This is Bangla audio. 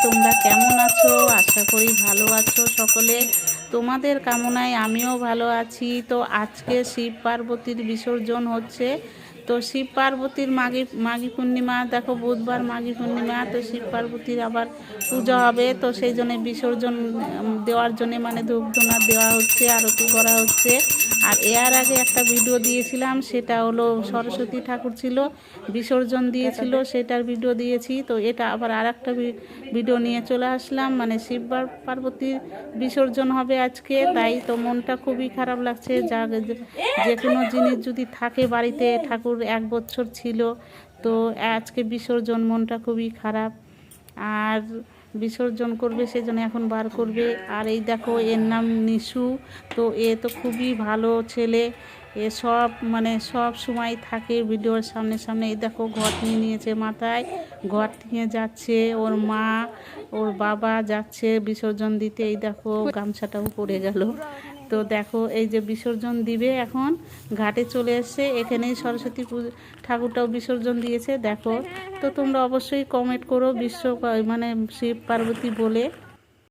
তোমরা কেমন আছো? আশা করি ভালো আছো সকলে। তোমাদের কামনায় আমিও ভালো আছি। তো আজকে শিব পার্বতীর বিসর্জন হচ্ছে। তো শিব পার্বতীর মাঘী পূর্ণিমা, দেখো বুধবার মাঘী পূর্ণিমা। তো শিব পার্বতীর আবার পুজো হবে, তো সেই জন্য বিসর্জন দেওয়ার জন্য মানে ধূপ ধুনা দেওয়া হচ্ছে, আরতি করা হচ্ছে। আর এর আগে একটা ভিডিও দিয়েছিলাম, সেটা হলো সরস্বতী ঠাকুর ছিল, বিসর্জন দিয়েছিল, সেটার ভিডিও দিয়েছি। তো এটা আবার আর একটা ভিডিও নিয়ে চলে আসলাম, মানে শিব পার্বতীর বিসর্জন হবে আজকে। তাই তো মনটা খুবই খারাপ লাগছে। যে কোনো জিনিস যদি থাকে বাড়িতে, ঠাকুর 1 বছর ছিল, তো আজকে বিসর্জন, মনটা খুবই খারাপ। আর বিসর্জন করবে, সেজন্য এখন বার করবে। আর এই দেখো, এর নাম নিশু। তো এ তো খুবই ভালো ছেলে, এ সব মানে সব সময় থাকে ভিডিওর সামনে সামনে। এই দেখো, ঘট নিয়ে নিয়েছে মাথায়, ঘট নিয়ে যাচ্ছে। ওর মা, ওর বাবা যাচ্ছে বিসর্জন দিতে। এই দেখো, গামছাটাও পড়ে গেল। তো দেখো, এই যে বিসর্জন দিবে এখন, ঘাটে চলে এসছে। এখানেই সরস্বতী ঠাকুরটাও বিসর্জন দিয়েছে দেখো। তো তোমরা অবশ্যই কমেন্ট করো মানে শিব পার্বতী বলে।